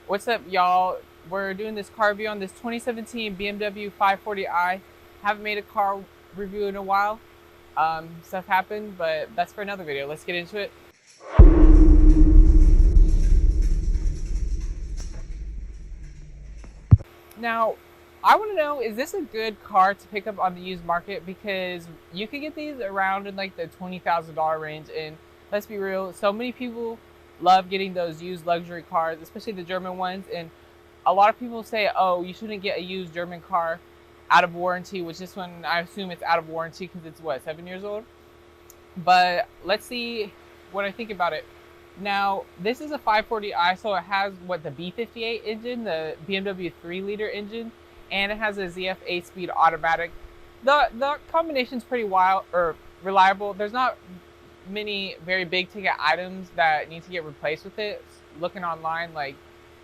What's up, y'all? We're doing this car review on this 2017 BMW 540i. Haven't made a car review in a while. Stuff happened, but that's for another video. Let's get into it. Now, I want to know, is this a good car to pick up on the used market? Because you can get these around in like the $20,000 range, and let's be real, so many people love getting those used luxury cars, especially the German ones. And a lot of people say, oh, you shouldn't get a used German car out of warranty, which this one, I assume it's out of warranty because it's what, 7 years old? But let's see what I think about it. Now, this is a 540i, so it has what, the B58 engine, the BMW 3-liter engine, and it has a ZF 8-speed automatic. The combination's pretty wild or reliable. There's not many very big ticket items that need to get replaced with it. Looking online, like,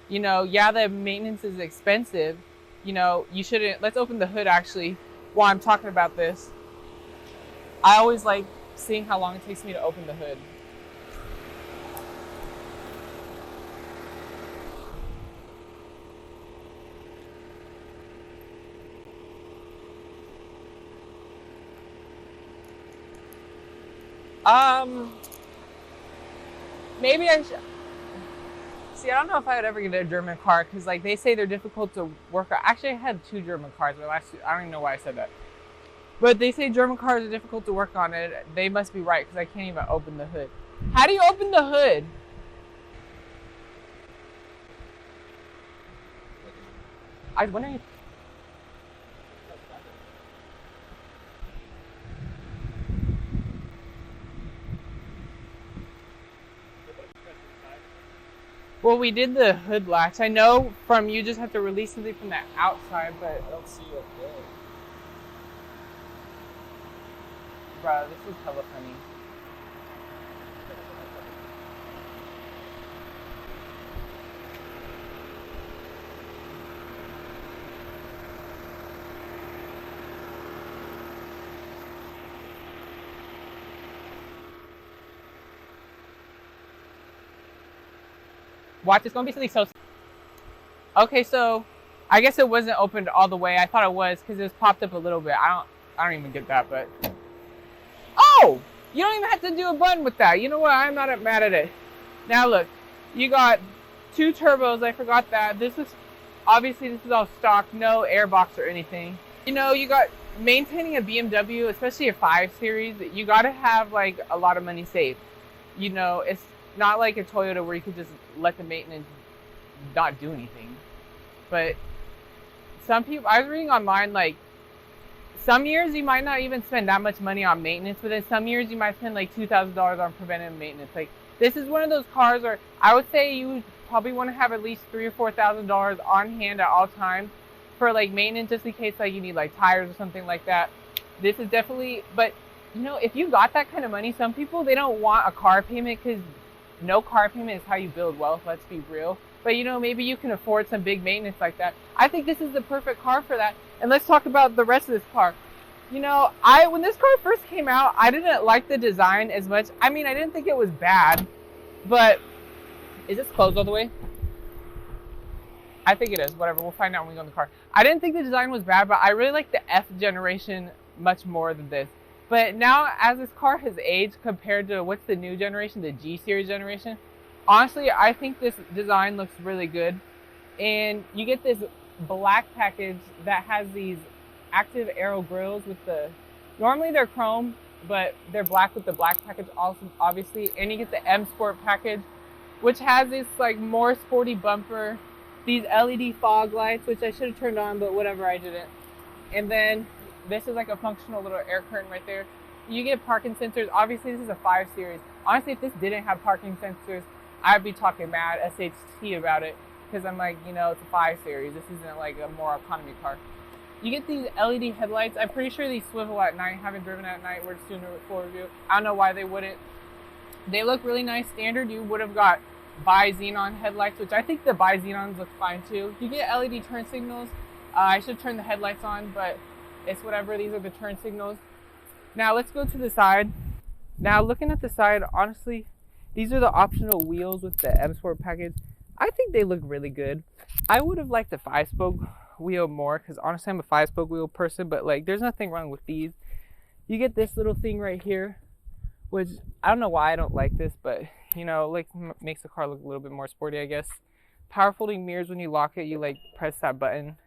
yeah, the maintenance is expensive. You shouldn't. Let's open the hood actually while I'm talking about this. I always like seeing how long it takes me to open the hood. Maybe I should. See, I don't know if I would ever get a German car because, like, they say they're difficult to work on. Actually, I had 2 German cars, but I don't even know why I said that. But they say German cars are difficult to work on, and they must be right because I can't even open the hood. How do you open the hood? I was wondering. Well, we did the hood latch. I know from you just have to release something from the outside, but I don't see it there. bro, this is hella funny. Watch, it's gonna be something so. Okay, so I guess it wasn't opened all the way. I thought it was because it was popped up a little bit. I don't even get that, but oh, you don't even have to do a button with that. You know what? I'm not mad at it. Now look, you got 2 turbos. I forgot that. This is all stock, no airbox or anything. You got maintaining a BMW, especially a 5 Series. You got to have like a lot of money saved. It's not like a Toyota where you could just let the maintenance not do anything. But some people, I was reading online, like some years you might not even spend that much money on maintenance, but then some years you might spend like $2,000 on preventive maintenance. Like, this is one of those cars where I would say you probably want to have at least $3,000 or $4,000 on hand at all times for like maintenance, just in case like you need like tires or something like that. This is definitely, but if you got that kind of money, some people, they don't want a car payment because no car payment is how you build wealth, let's be real. But maybe you can afford some big maintenance like that. I think this is the perfect car for that. And let's talk about the rest of this car. When this car first came out, I didn't like the design as much. I mean, I didn't think it was bad, but is this closed all the way? I think it is. Whatever, we'll find out when we go in the car. I didn't think the design was bad, but I really like the F generation much more than this. But now, as this car has aged compared to what's the new generation, the G series generation, honestly, I think this design looks really good. And you get this black package that has these active aero grills with normally they're chrome, but they're black with the black package also, obviously. And you get the M Sport package, which has this like more sporty bumper, these LED fog lights, which I should have turned on, but whatever, I didn't. And then this is like a functional little air curtain right there. You get parking sensors. Obviously, this is a 5 Series. Honestly, if this didn't have parking sensors, I'd be talking mad SHT about it because I'm like, it's a 5 Series. This isn't like a more economy car. You get these LED headlights. I'm pretty sure these swivel at night. Haven't driven at night. We're just doing a full review. I don't know why they wouldn't. They look really nice. Standard, you would have got bi-xenon headlights, which I think the bi-xenons look fine too. You get LED turn signals. I should turn the headlights on, but it's whatever. These are the turn signals. Now let's go to the side. Now looking at the side, honestly, these are the optional wheels with the M Sport package. I think they look really good. I would have liked the 5-spoke wheel more because honestly I'm a 5-spoke wheel person, but like there's nothing wrong with these. You get this little thing right here, which I don't know why I don't like this, but you know, like makes the car look a little bit more sporty, I guess. Power folding mirrors, when you lock it, you like press that button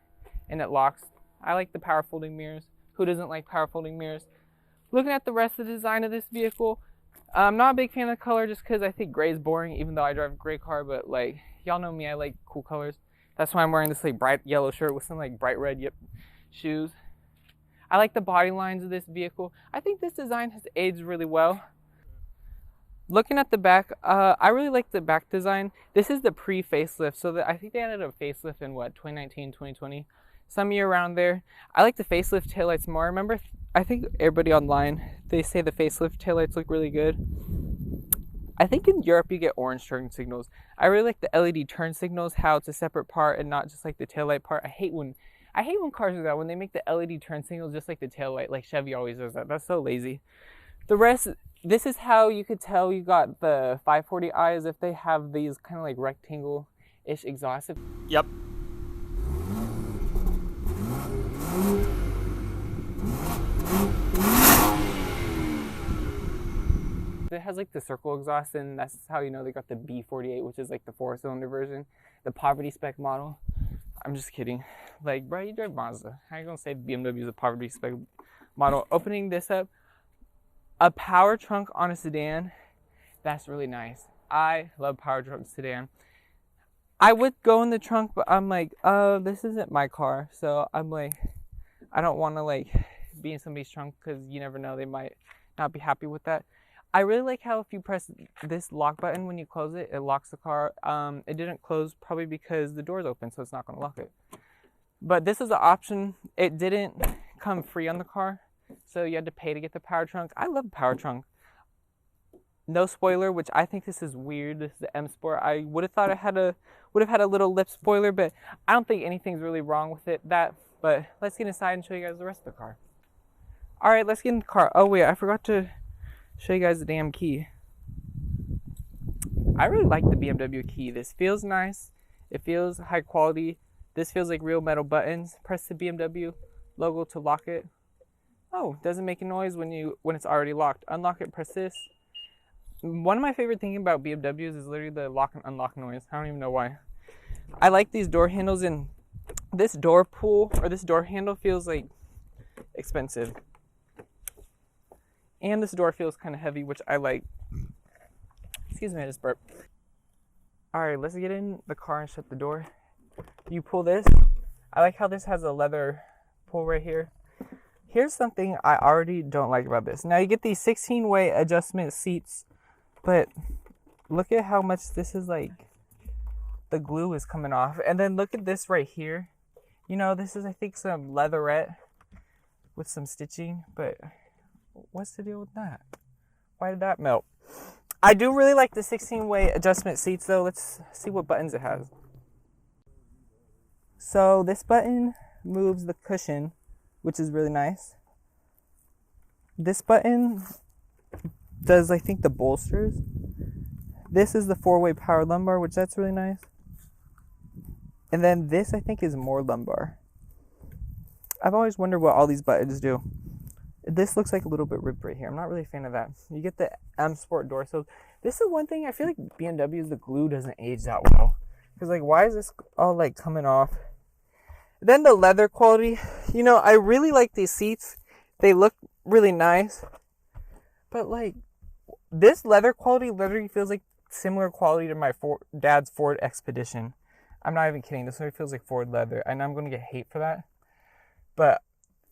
and it locks. I like the power folding mirrors. Who doesn't like power folding mirrors? Looking at the rest of the design of this vehicle, I'm not a big fan of the color just because I think gray is boring, even though I drive a gray car, but like, y'all know me, I like cool colors. That's why I'm wearing this like bright yellow shirt with some like bright red shoes. I like the body lines of this vehicle. I think this design has aged really well. Looking at the back, I really like the back design. This is the pre-facelift, so I think they added a facelift in what, 2019, 2020? Some year around there. I like the facelift taillights more. Remember, I think everybody online, they say the facelift taillights look really good. I think in Europe you get orange turn signals. I really like the LED turn signals, how it's a separate part and not just like the taillight part. I hate when cars do that, when they make the LED turn signals just like the taillight, like Chevy always does that. That's so lazy. The rest, this is how you could tell you got the 540i, if they have these kind of like rectangle-ish exhausts. Yep. It has like the circle exhaust, and that's how you know they got the B48, which is like the 4-cylinder version, the poverty spec model. I'm just kidding. Like, bro, you drive Mazda. How are you gonna say BMW is a poverty spec model? Opening this up, a power trunk on a sedan, that's really nice. I love power trunk sedan. I would go in the trunk, but I'm like, this isn't my car, so I'm like, I don't want to like be in somebody's trunk because you never know, they might not be happy with that. I really like how if you press this lock button when you close it, it locks the car. It didn't close probably because the door's open, so it's not going to lock it. But this is an option. It didn't come free on the car, so you had to pay to get the power trunk. I love power trunk. No spoiler, which I think this is weird. This is the M Sport. I would have thought it would have had a little lip spoiler, but I don't think anything's really wrong with it. But let's get inside and show you guys the rest of the car. All right, let's get in the car. Oh wait, I forgot to show you guys the damn key. I really like the BMW key. This feels nice. It feels high quality. This feels like real metal buttons. Press the BMW logo to lock it. Oh, doesn't make a noise when it's already locked. Unlock it, press this. One of my favorite things about BMWs is literally the lock and unlock noise. I don't even know why. I like these door handles, and this door pull or this door handle feels like expensive. And this door feels kind of heavy, which I like. Excuse me, I just burped. Alright, let's get in the car and shut the door. You pull this. I like how this has a leather pull right here. Here's something I already don't like about this. Now you get these 16-way adjustment seats, but look at how much this is like, the glue is coming off. And then look at this right here. You know, this is I think some leatherette with some stitching, but what's the deal with that? Why did that melt? I do really like the 16-way adjustment seats though. Let's see what buttons it has. So this button moves the cushion, which is really nice. This button does, I think, the bolsters. This is the 4-way power lumbar, which that's really nice. And then this, I think, is more lumbar. I've always wondered what all these buttons do. This looks like a little bit ripped right here. I'm not really a fan of that. You get the M Sport door. So this is one thing I feel like BMWs, the glue doesn't age that well. Because like, why is this all like coming off? Then the leather quality. You know, I really like these seats. They look really nice. But like, this leather quality literally feels like similar quality to my dad's Ford Expedition. I'm not even kidding. This one feels like Ford leather. I know I'm going to get hate for that. But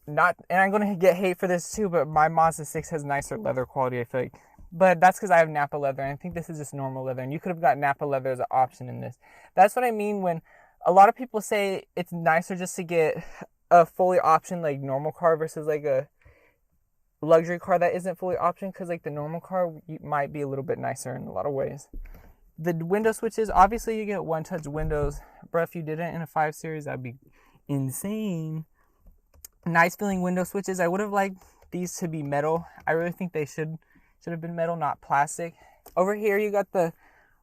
and I'm going to get hate for this too, but my Mazda 6 has nicer leather quality, I feel like. But that's because I have Nappa leather, and I think this is just normal leather. And you could have got Nappa leather as an option in this. That's what I mean when a lot of people say it's nicer just to get a fully optioned like normal car versus like a luxury car that isn't fully optioned, because like the normal car might be a little bit nicer in a lot of ways. The window switches, obviously you get one-touch windows. Bro, if you did it in a 5 Series, that'd be insane. Nice feeling window switches. I would have liked these to be metal. I really think they should have been metal, not plastic. Over here you got the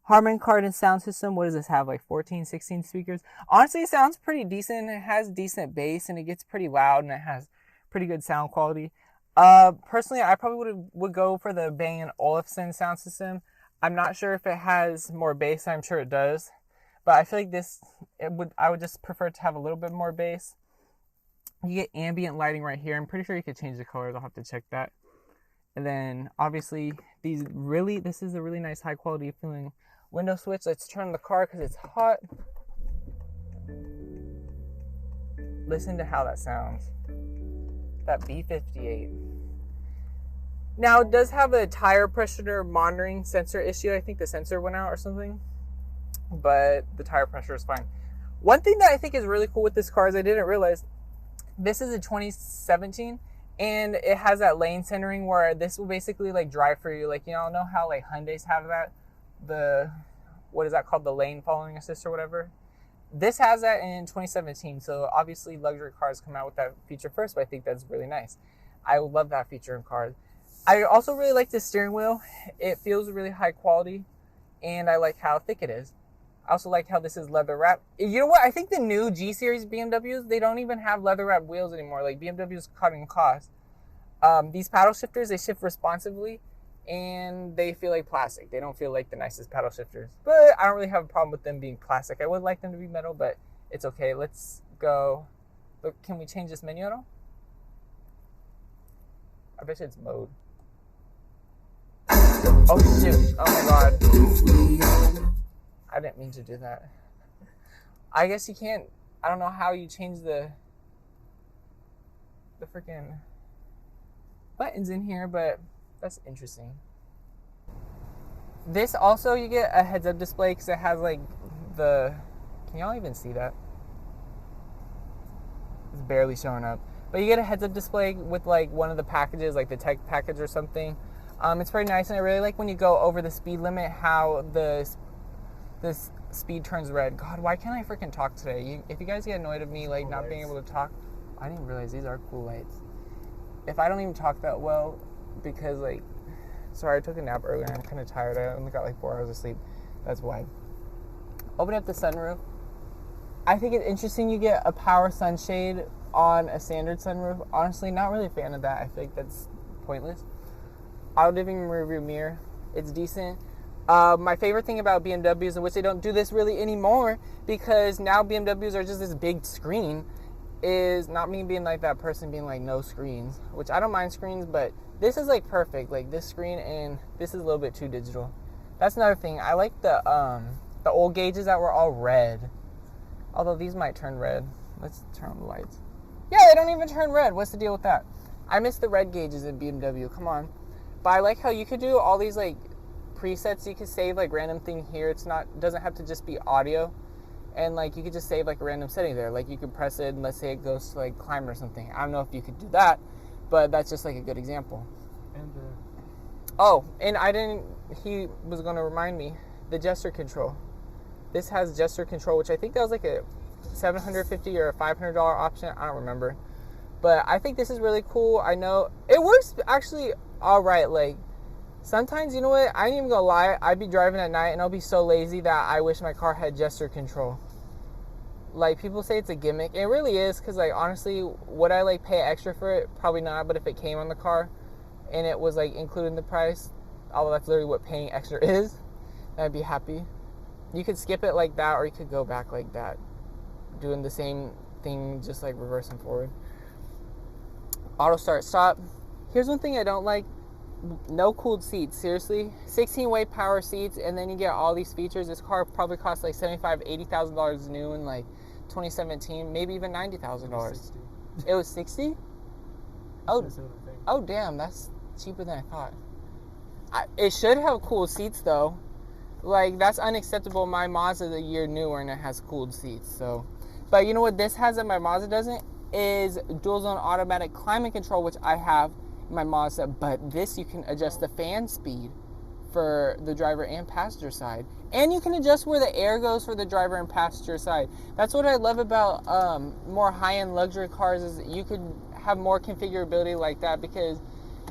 Harman Kardon sound system. What does this have? Like 14, 16 speakers? Honestly, it sounds pretty decent. It has decent bass and it gets pretty loud and it has pretty good sound quality. Personally, I probably would go for the Bang & Olufsen sound system. I'm not sure if it has more bass. I'm sure it does. But I feel like I would just prefer to have a little bit more bass. You get ambient lighting right here. I'm pretty sure you could change the colors. I'll have to check that. And then obviously this is a really nice high quality feeling window switch. Let's turn the car because it's hot. Listen to how that sounds. That B58. Now it does have a tire pressure monitoring sensor issue. I think the sensor went out or something, but the tire pressure is fine. One thing that I think is really cool with this car is I didn't realize this is a 2017 and it has that lane centering where this will basically like drive for you. Like, you know how like Hyundais have that, what is that called? The lane following assist or whatever. This has that in 2017. So obviously luxury cars come out with that feature first, but I think that's really nice. I love that feature in cars. I also really like the steering wheel. It feels really high quality and I like how thick it is. I also like how this is leather wrapped. You know what? I think the new G series BMWs, they don't even have leather wrapped wheels anymore. Like BMW's cutting costs. These paddle shifters, they shift responsively and they feel like plastic. They don't feel like the nicest paddle shifters. But I don't really have a problem with them being plastic. I would like them to be metal, but it's okay. Let's go. But can we change this menu at all? I bet you it's mode. Oh shoot. Oh my god. I didn't mean to do that. I guess you can't. I don't know how you change the freaking buttons in here, but that's interesting. This also, you get a heads-up display because it has like can y'all even see that? It's barely showing up. But you get a heads-up display with like one of the packages, like the tech package or something. It's pretty nice, and I really like when you go over the speed limit, how this speed turns red. God, why can't I freaking talk today? If you guys get annoyed of me like not being able to talk, I didn't realize these are cool lights. If I don't even talk that well, because like, sorry, I took a nap earlier and I'm kind of tired. I only got like 4 hours of sleep. That's why. Open up the sunroof. I think it's interesting you get a power sunshade on a standard sunroof. Honestly, not really a fan of that. I think that's pointless. Auto dimming rearview mirror. It's decent. My favorite thing about BMWs, in which they don't do this really anymore, because now BMWs are just this big screen, is not me being like that person being like no screens, which I don't mind screens, but this is like perfect, like this screen, and this is a little bit too digital. That's another thing. I like the old gauges that were all red, although these might turn red. Let's turn on the lights. Yeah, they don't even turn red. What's the deal with that? I miss the red gauges in BMW. Come on. But I like how you could do all these like presets. You could save like random thing here. Doesn't have to just be audio, and like you could just save like a random setting there. Like you could press it and let's say it goes to like climate or something. I don't know if you could do that, but that's just like a good example. And he was going to remind me, the gesture control. This has gesture control, which I think that was like a $750 or a $500 option. I don't remember, but I think this is really cool. I know it works actually all right. Like sometimes, you know what, I ain't even gonna lie, I'd be driving at night and I'll be so lazy that I wish my car had gesture control. Like people say it's a gimmick. It really is, because like honestly, would I like pay extra for it? Probably not. But if it came on the car and it was like included in the price, although that's literally what paying extra is, I'd be happy. You could skip it like that, or you could go back like that, doing the same thing, just like reverse and forward. Auto start stop. Here's one thing I don't like. No cooled seats. Seriously, 16-way power seats, and then you get all these features. This car probably costs like $75,000-$80,000 new in like 2017, maybe even $90,000. It was 60. Oh damn, that's cheaper than I thought. It should have cooled seats though. Like that's unacceptable. My Mazda's a year newer and it has cooled seats. So, but you know what this has that my Mazda doesn't is dual zone automatic climate control, which I have in my Mazda. But this you can adjust the fan speed for the driver and passenger side, and you can adjust where the air goes for the driver and passenger side. That's what I love about more high-end luxury cars, is you could have more configurability like that, because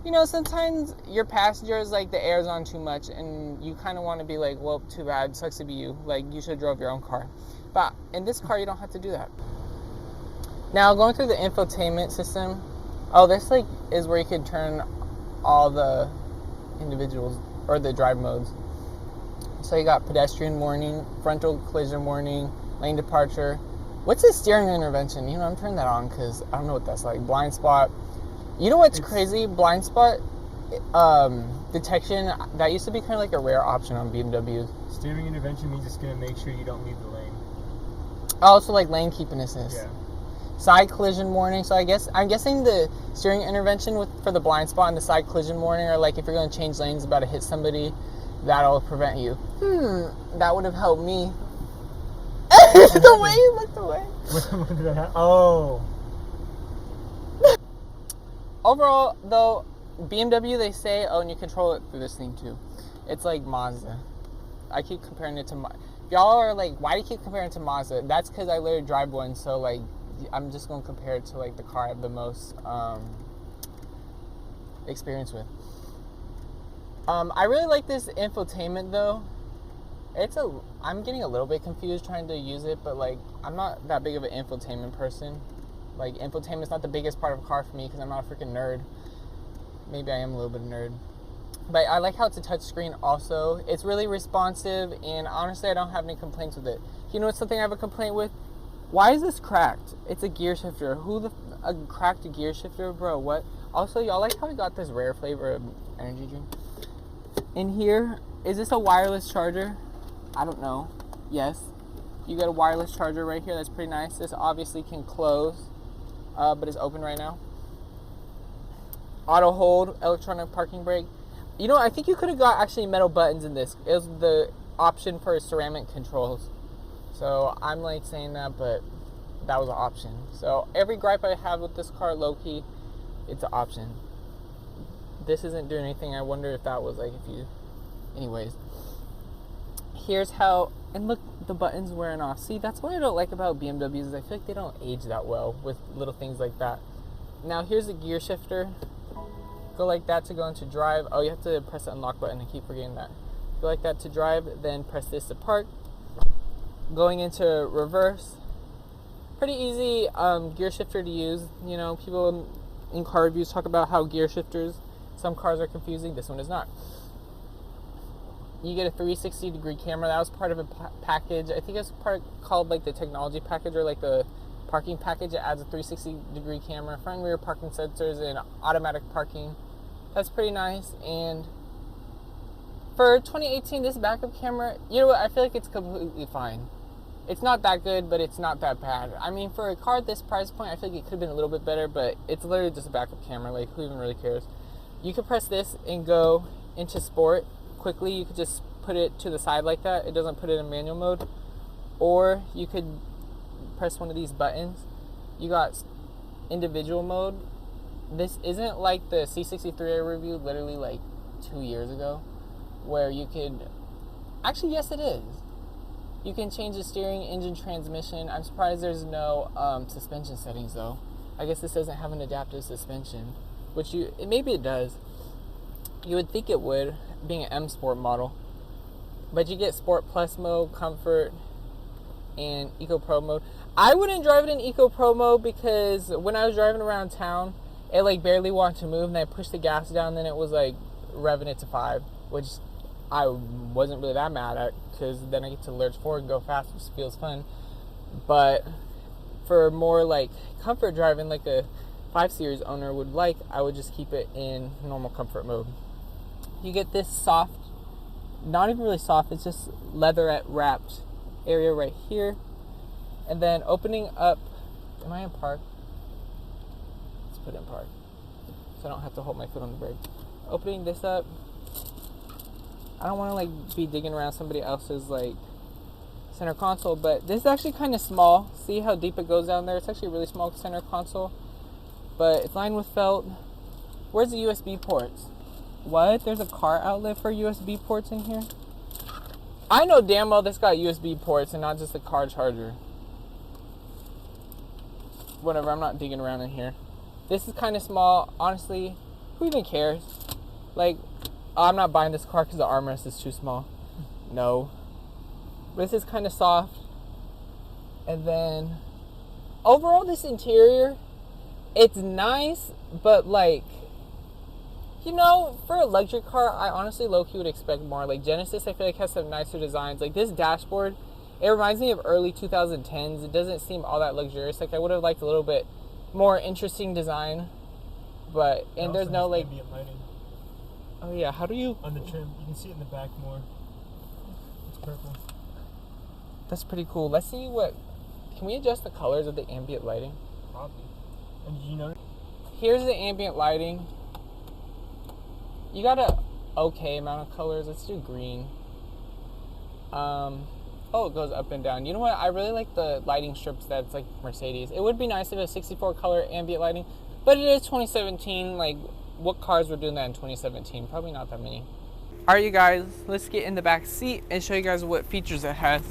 You know, sometimes your passengers, like, the air's on too much, and you kind of want to be like, well, too bad, sucks to be you. Like, you should have drove your own car. But in this car, you don't have to do that. Now, going through the infotainment system, oh, this, like, is where you can turn all the individuals, or the drive modes. So you got pedestrian warning, frontal collision warning, lane departure. What's the steering intervention? You know, I'm turning that on because I don't know what that's like. Blind spot. You know what's crazy? Blind spot detection, that used to be kind of like a rare option on BMWs. Steering intervention means it's going to make sure you don't leave the lane. Also, like lane keeping assist. Yeah. Side collision warning. So I'm guessing the steering intervention for the blind spot and the side collision warning are like if you're going to change lanes, about to hit somebody, that'll prevent you. That would have helped me. The way you looked away. What did I have? Oh. Overall, though, BMW, they say, oh, and you control it through this thing, too. It's like Mazda. I keep comparing it to Mazda. Y'all are like, why do you keep comparing it to Mazda? That's because I literally drive one, so, like, I'm just going to compare it to, like, the car I have the most experience with. I really like this infotainment, though. I'm getting a little bit confused trying to use it, but, like, I'm not that big of an infotainment person. Like, infotainment's not the biggest part of a car for me because I'm not a freaking nerd. Maybe I am a little bit of a nerd. But I like how it's a touch screen also. It's really responsive, and honestly, I don't have any complaints with it. You know what's something I have a complaint with? Why is this cracked? It's a gear shifter. A cracked gear shifter? Bro, what? Also, y'all like how we got this rare flavor of energy drink? In here, is this a wireless charger? I don't know. Yes. You got a wireless charger right here. That's pretty nice. This obviously can close, but it's open right now. Auto hold, electronic parking brake. You know, I think you could have got actually metal buttons in this. It was the option for ceramic controls. So I'm like saying that, but that was an option. So every gripe I have with this car, low-key, it's an option. This isn't doing anything. I wonder if that was like anyways. Here's how, and look, the button's wearing off. See, that's what I don't like about BMWs is I feel like they don't age that well with little things like that. Now here's the gear shifter. Go like that to go into drive. Oh, you have to press the unlock button. I keep forgetting that. Go like that to drive, then press this to park. Going into reverse. Pretty easy gear shifter to use. You know, people in car reviews talk about how gear shifters, some cars are confusing. This one is not. You get a 360-degree camera. That was part of a package. I think it's part called like the technology package or like the parking package. It adds a 360-degree camera, front and rear parking sensors, and automatic parking. That's pretty nice. And for 2018, this backup camera, you know what? I feel like it's completely fine. It's not that good, but it's not that bad. I mean, for a car at this price point, I feel like it could have been a little bit better, but it's literally just a backup camera. Like, who even really cares? You could press this and go into sport quickly. You could just put it to the side like that. It doesn't put it in manual mode. Or you could press one of these buttons. You got individual mode. This isn't like the C63 I reviewed literally like 2 years ago, where you could, actually yes it is. You can change the steering, engine, transmission. I'm surprised there's no suspension settings though. I guess this doesn't have an adaptive suspension, which maybe it does. You would think it would, being an M Sport model. But you get Sport Plus mode, Comfort, and Eco Pro mode. I wouldn't drive it in Eco Pro mode because when I was driving around town, it like barely wanted to move, and I pushed the gas down, then it was like revving it to 5, which I wasn't really that mad at because then I get to lurch forward and go fast, which feels fun. But for more like comfort driving, like a 5 Series owner would like, I would just keep it in normal comfort mode. You get this soft, not even really soft, it's just leatherette wrapped area right here. And then opening up, am I in park? Let's put it in park so I don't have to hold my foot on the brake. Opening this up, I don't want to like be digging around somebody else's like center console, but this is actually kind of small. See how deep it goes down there? It's actually a really small center console, but it's lined with felt. Where's the USB ports? What? There's a car outlet for USB ports in here? I know damn well this got USB ports and not just a car charger. Whatever, I'm not digging around in here. This is kind of small. Honestly, Who even cares? Like, I'm not buying this car because the armrest is too small. No. But this is kind of soft. And then, overall, this interior, it's nice, but like, you know, for a luxury car, I honestly low-key would expect more. Like, Genesis, I feel like, has some nicer designs. Like, this dashboard, it reminds me of early 2010s. It doesn't seem all that luxurious. Like, I would have liked a little bit more interesting design. But, and there's no, like... ambient lighting. Oh, yeah, how do you... On the trim. You can see it in the back more. It's purple. That's pretty cool. Let's see what... Can we adjust the colors of the ambient lighting? Probably. And you know... Here's the ambient lighting. You got a okay amount of colors. Let's do green. Oh, it goes up and down. You know what? I really like the lighting strips that's like Mercedes. It would be nice if it was 64 color ambient lighting, but it is 2017. Like, what cars were doing that in 2017? Probably not that many. All right, you guys, let's get in the back seat and show you guys what features it has.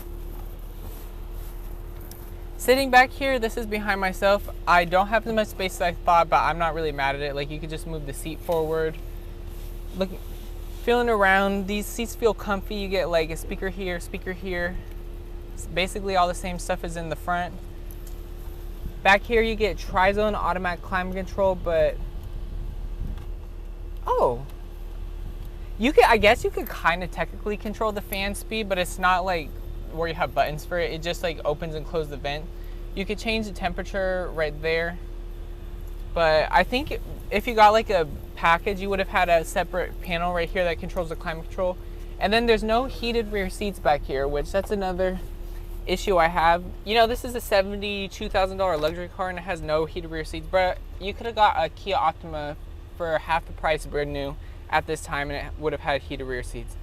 Sitting back here, this is behind myself. I don't have as much space as I thought, but I'm not really mad at it. Like, you could just move the seat forward. Look, feeling around, these seats feel comfy. You get like a speaker here, speaker here. It's basically all the same stuff as in the front. Back here you get tri-zone automatic climate control, but oh, you could, I guess you could kind of technically control the fan speed, but it's not like where you have buttons for it. It just like opens and closes the vent. You could change the temperature right there. But I think if you got like a package, you would have had a separate panel right here that controls the climate control. And then there's no heated rear seats back here, which that's another issue I have. You know, this is a $72,000 luxury car and it has no heated rear seats, but you could have got a Kia Optima for half the price brand new at this time and it would have had heated rear seats.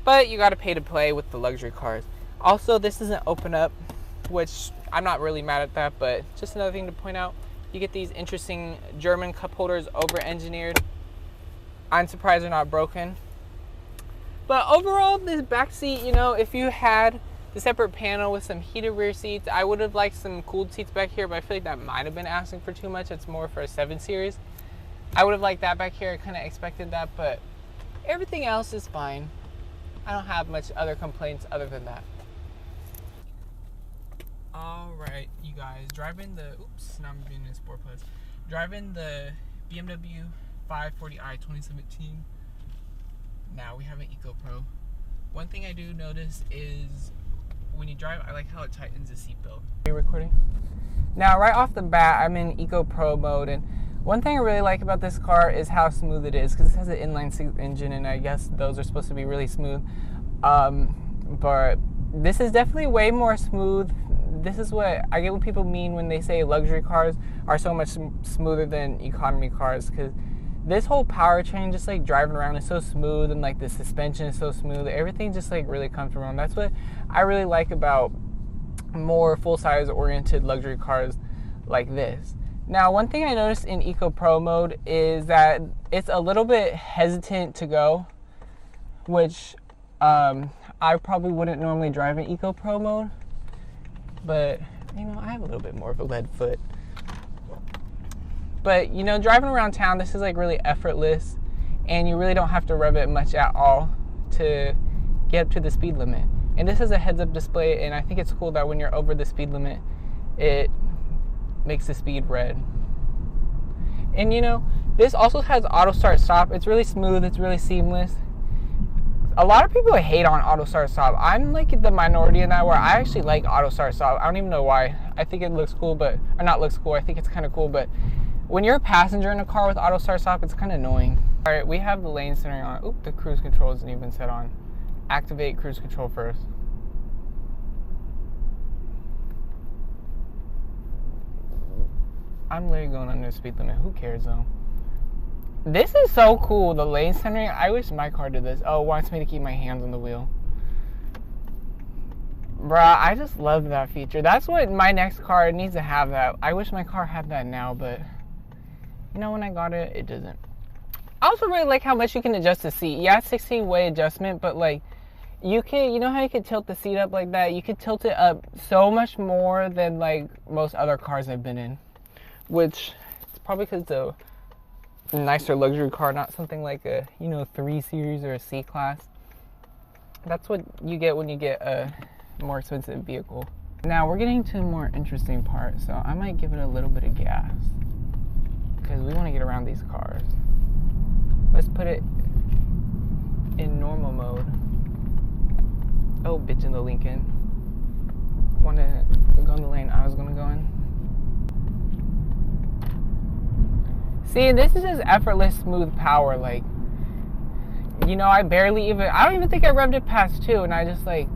But you got to pay to play with the luxury cars. Also, this doesn't open up, which I'm not really mad at that, but just another thing to point out. You get these interesting German cup holders, over-engineered. I'm surprised they're not broken. But overall, this back seat, you know, if you had the separate panel with some heated rear seats, I would have liked some cooled seats back here, but I feel like that might have been asking for too much. It's more for a 7 Series. I would have liked that back here. I kind of expected that, but everything else is fine. I don't have much other complaints other than that. Alright, you guys, driving the, oops, now I'm being in Sport Plus. Driving the BMW 540i 2017. Now we have an EcoPro. One thing I do notice is when you drive, I like how it tightens the seatbelt. Are you recording? Now, right off the bat, I'm in EcoPro mode, and one thing I really like about this car is how smooth it is, because it has an inline-six engine, and I guess those are supposed to be really smooth. But this is definitely way more smooth. This is what I get what people mean when they say luxury cars are so much smoother than economy cars, because this whole powertrain, just like driving around, is so smooth, and like the suspension is so smooth. Everything just like really comfortable, and that's what I really like about more full-size oriented luxury cars like this. Now, one thing I noticed in EcoPro mode is that it's a little bit hesitant to go, which I probably wouldn't normally drive in EcoPro mode. But, you know, I have a little bit more of a lead foot. But, you know, driving around town, this is like really effortless, and you really don't have to rev it much at all to get up to the speed limit. And this is a heads-up display, and I think it's cool that when you're over the speed limit, it makes the speed red. And, you know, this also has auto start stop. It's really smooth, it's really seamless. A lot of people hate on auto start stop. I'm like the minority in that, where I actually like auto start stop. I don't even know why. I think it looks cool, but, or not looks cool, I think it's kind of cool, but when you're a passenger in a car with auto start stop, it's kind of annoying. All right, we have the lane centering on. Oop, the cruise control isn't even set on. Activate cruise control first. I'm literally going under the speed limit. Who cares though? This is so cool, the lane centering. I wish my car did this. Oh, it wants me to keep my hands on the wheel. Bruh, I just love that feature. That's what my next car needs to have that. I wish my car had that now, but you know, when I got it, it doesn't. I also really like how much you can adjust the seat. Yeah, it's 16-way adjustment, but like, you can, you know how you can tilt the seat up like that? You can tilt it up so much more than like most other cars I've been in. Which, it's probably because the nicer luxury car, not something like a 3 Series or a C class. That's what you get when you get a more expensive vehicle. Now we're getting to a more interesting part, so I might give it a little bit of gas because we want to get around these cars. Let's put it in normal mode. Oh, bitch in the Lincoln. Want to go in the lane I was going to go in. See, this is just effortless, smooth power. Like, I don't even think I revved it past 2, and I just, like,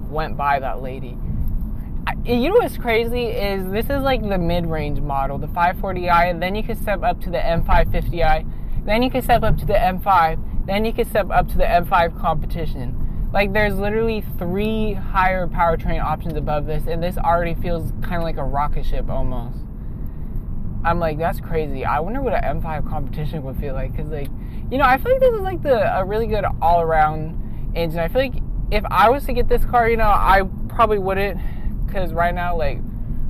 went by that lady. You know what's crazy is this is, like, the mid-range model, the 540i, and then you can step up to the M550i, then you can step up to the M5, then you can step up to the M5 competition. Like, there's literally 3 higher powertrain options above this, and this already feels kind of like a rocket ship almost. I'm like, that's crazy. I wonder what an M5 competition would feel like. Because, like, I feel like this is, like, a really good all-around engine. I feel like if I was to get this car, I probably wouldn't. Because right now, like,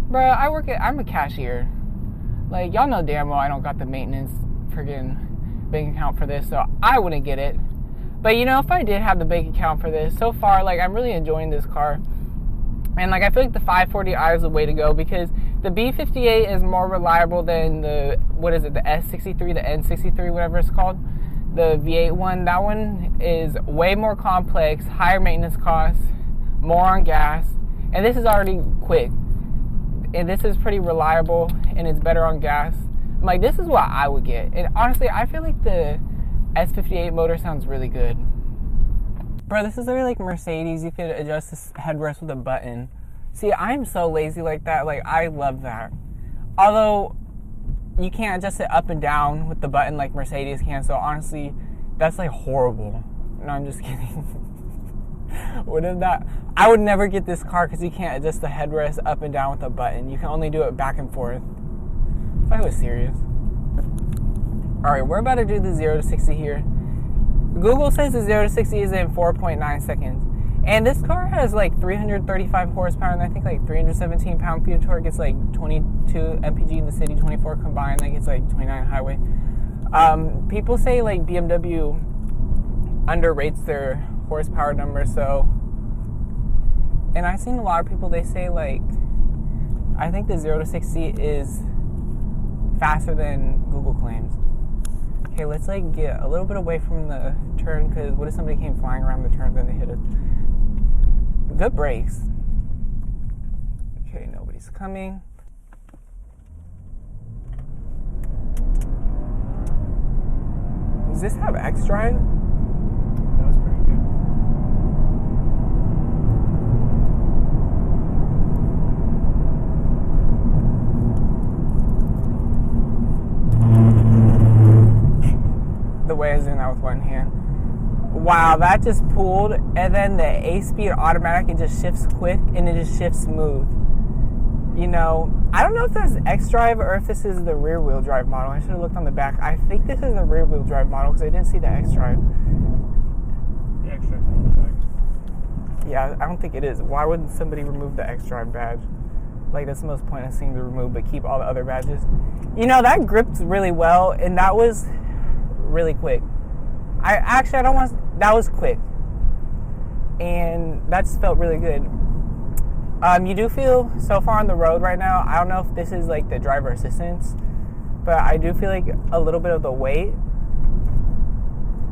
bruh, I'm a cashier. Like, y'all know damn well I don't got the maintenance friggin' bank account for this. So I wouldn't get it. But, if I did have the bank account for this, so far, like, I'm really enjoying this car. And, like, I feel like the 540i is the way to go because the B58 is more reliable than the S63, the N63, whatever it's called, the V8 one. That one is way more complex, higher maintenance costs, more on gas, and this is already quick. And this is pretty reliable, and it's better on gas. I'm like, this is what I would get. And honestly, I feel like the S58 motor sounds really good. Bro, this is literally like Mercedes. You could adjust this headrest with a button. See, I'm so lazy like that. Like, I love that. Although, you can't adjust it up and down with the button like Mercedes can. So, honestly, that's, like, horrible. No, I'm just kidding. What is that? I would never get this car because you can't adjust the headrest up and down with a button. You can only do it back and forth. If I was serious. Alright, we're about to do the 0 to 60 here. Google says the 0 to 60 is in 4.9 seconds. And this car has like 335 horsepower and I think like 317 pound-feet of torque. It's like 22 mpg in the city, 24 combined. Like it's like 29 highway. People say like BMW underrates their horsepower number. So, and I've seen a lot of people, they say like, I think the 0 to 60 is faster than Google claims. Okay, let's like get a little bit away from the turn because what if somebody came flying around the turn then they hit it? Good brakes. Okay, nobody's coming. Does this have X drive? That was pretty good. The way I zoom out with one hand. Wow, that just pulled, and then the 8-speed automatic, it just shifts quick, and it just shifts smooth. You know, I don't know if that's X-Drive or if this is the rear-wheel drive model. I should have looked on the back. I think this is the rear-wheel drive model because I didn't see the X-Drive. The X-Drive's on the back. Yeah, I don't think it is. Why wouldn't somebody remove the X-Drive badge? Like, that's the most pointless thing to remove, but keep all the other badges. You know, that gripped really well, and that was really quick. That was quick. And that just felt really good. You do feel, so far on the road right now, I don't know if this is like the driver assistance, but I do feel like a little bit of the weight.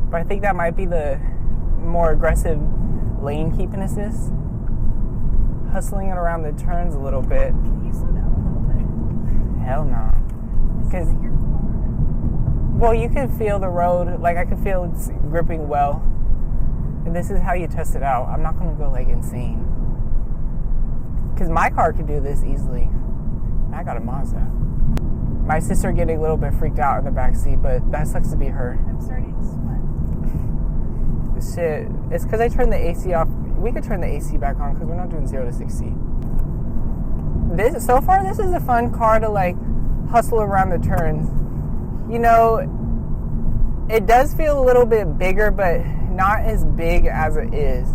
But I think that might be the more aggressive lane keeping assist. Hustling it around the turns a little bit. Can you slow down a little bit? Hell no. This isn't your car. Well, you can feel the road, like I can feel it's gripping well. And this is how you test it out. I'm not gonna go like insane. Because my car could do this easily. I got a Mazda. My sister getting a little bit freaked out in the back seat, but that sucks to be her. I'm starting to sweat. Shit, it's because I turned the AC off. We could turn the AC back on because we're not doing 0 to 60. So far, this is a fun car to like hustle around the turns. You know, it does feel a little bit bigger, but not as big as it is.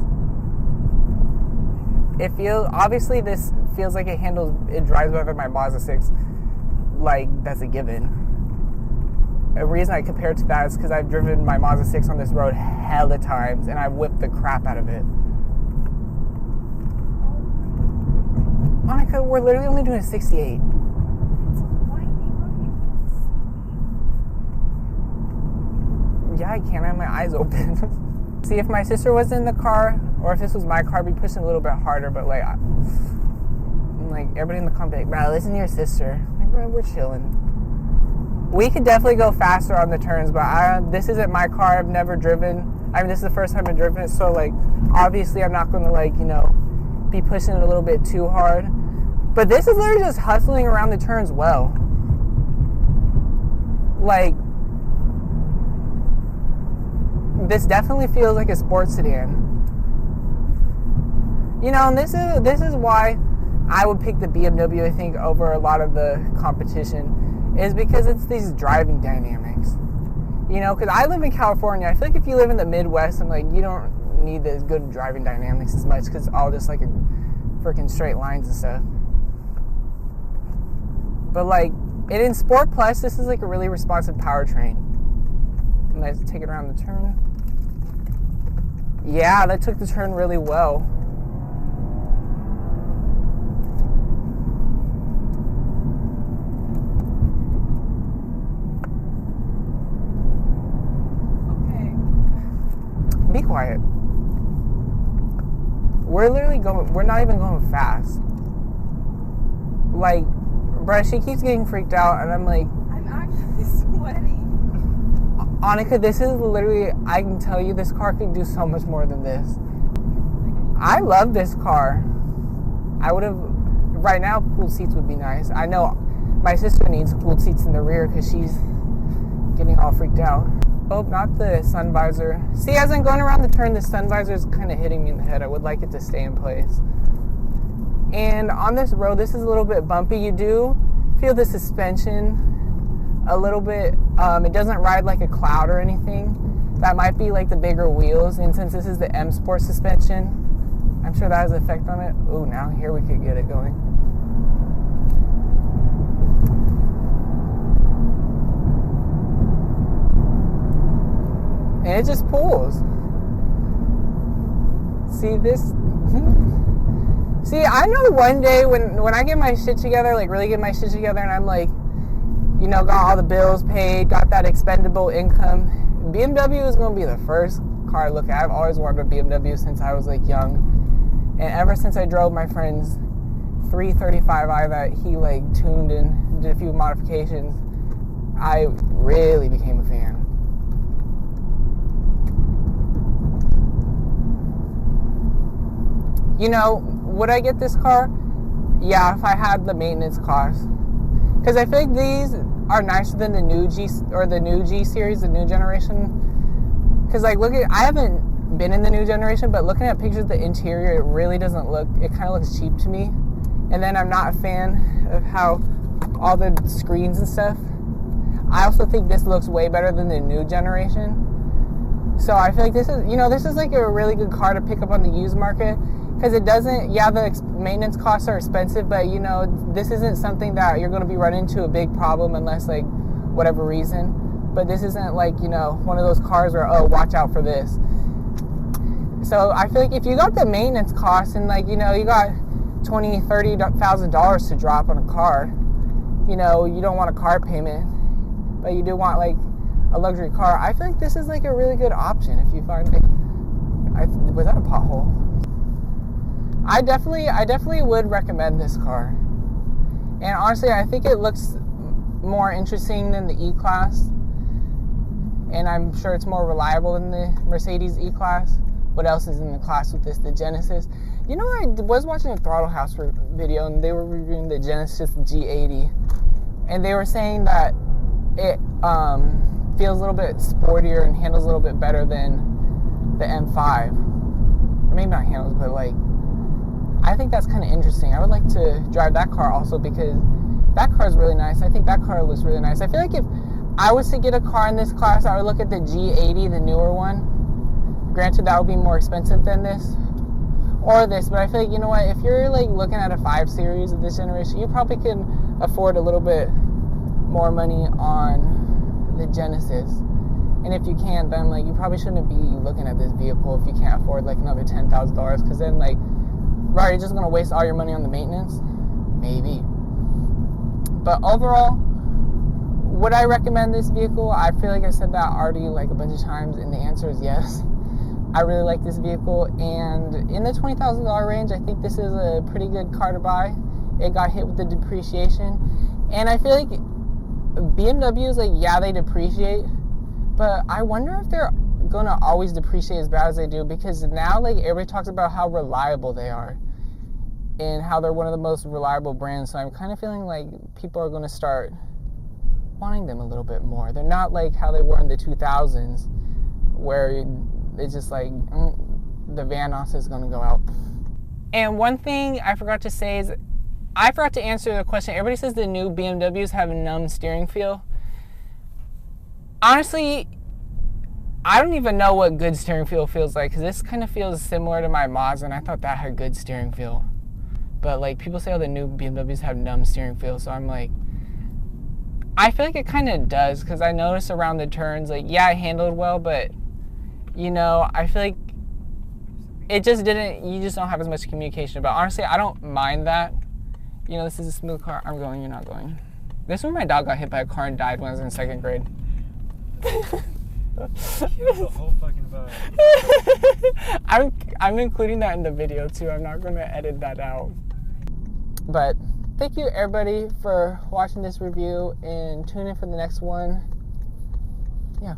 Obviously this feels like it drives better than my Mazda 6. Like, that's a given. The reason I compare it to that is because I've driven my Mazda 6 on this road hella times, and I've whipped the crap out of it. Monica, we're literally only doing 68. It's a winding road, you can't see. Yeah, I can. I have my eyes open. See, if my sister was in the car, or if this was my car, I'd be pushing a little bit harder, but like everybody in the car be like, bro, listen to your sister. Like, bro, we're chilling. We could definitely go faster on the turns, but this isn't my car. I've never driven. I mean, this is the first time I've driven it, so like, obviously I'm not going to like, be pushing it a little bit too hard. But this is literally just hustling around the turns well. Like, this definitely feels like a sports sedan. And this is why I would pick the BMW, I think, over a lot of the competition, is because it's these driving dynamics. Because I live in California. I feel like if you live in the Midwest, I'm like, you don't need the good driving dynamics as much because it's all just like a freaking straight lines and stuff. But like, in Sport Plus, this is like a really responsive powertrain. And let's take it around the turn. Yeah, that took the turn really well. Be quiet. We're not even going fast. Like, bruh, she keeps getting freaked out, and I'm like, I'm actually sweating. Annika, this is literally, I can tell you this car could do so much more than this. I love this car. Right now, cooled seats would be nice. I know my sister needs cooled seats in the rear because she's getting all freaked out. Oh, not the sun visor. See, as I'm going around the turn, the sun visor is kind of hitting me in the head. I would like it to stay in place. And on this road, this is a little bit bumpy. You do feel the suspension a little bit. It doesn't ride like a cloud or anything. That might be like the bigger wheels. And since this is the M Sport suspension, I'm sure that has an effect on it. Oh, now here we could get it going. And it just pulls. See this? See, I know one day when I get my shit together, like really get my shit together, and I'm like, got all the bills paid, got that expendable income, BMW is going to be the first car I look at. I've always wanted a BMW since I was like young. And ever since I drove my friend's 335i that he like tuned and did a few modifications, I really became a fan. Would I get this car? Yeah, if I had the maintenance costs. Because I feel like these are nicer than the new G series, the new generation. Because like, I haven't been in the new generation, but looking at pictures of the interior, it really doesn't it kind of looks cheap to me. And then I'm not a fan of how all the screens and stuff. I also think this looks way better than the new generation. So I feel like this is like a really good car to pick up on the used market. Because it doesn't, the maintenance costs are expensive, but this isn't something that you're going to be running into a big problem unless like whatever reason. But this isn't like, one of those cars where, oh, watch out for this. So I feel like if you got the maintenance costs and like, you got $20,000, $30,000 to drop on a car, you don't want a car payment, but you do want like a luxury car. I feel like this is like a really good option if you find it. Was that a pothole? I definitely would recommend this car. And honestly, I think it looks more interesting than the E-Class. And I'm sure it's more reliable than the Mercedes E-Class. What else is in the class with this? The Genesis. I was watching a Throttle House video and they were reviewing the Genesis G30. And they were saying that it feels a little bit sportier and handles a little bit better than the M5. Or maybe not handles, but like, I think that's kind of interesting. I would like to drive that car also because that car is really nice. I think that car looks really nice. I feel like if I was to get a car in this class, I would look at the G80, the newer one. Granted, that would be more expensive than this or this, but I feel like, if you're like looking at a 5 Series of this generation, you probably can afford a little bit more money on the Genesis. And if you can't, then like you probably shouldn't be looking at this vehicle if you can't afford like another $10,000, because then like, right, you're just gonna waste all your money on the maintenance. Maybe. But overall, would I recommend this vehicle? I feel like I said that already like a bunch of times, and the answer is yes. I really like this vehicle, and in the $20,000 range, I think this is a pretty good car to buy. It got hit with the depreciation, and I feel like BMWs, like, yeah, they depreciate, but I wonder if they're gonna always depreciate as bad as they do, because now, like, everybody talks about how reliable they are and how they're one of the most reliable brands, so I'm kind of feeling like people are gonna start wanting them a little bit more. They're not like how they were in the 2000s, where it's just like, the Van Noss is gonna go out. And one thing I forgot to say is, I forgot to answer the question. Everybody says the new BMWs have a numb steering feel. Honestly, I don't even know what good steering feel feels like, because this kind of feels similar to my Mazda, and I thought that had good steering feel. But like, people say, oh, the new BMWs have numb steering feel, so I'm like, I feel like it kind of does, because I noticed around the turns, like, yeah, I handled well, but you know, I feel like it just didn't, you just don't have as much communication. But honestly, I don't mind that. You know, this is a smooth car. I'm going, you're not going. This is when my dog got hit by a car and died when I was in 2nd grade. The whole fucking vibe. I'm including that in the video too. I'm not going to edit that out. But thank you everybody for watching this review, and tune in for the next one. Yeah.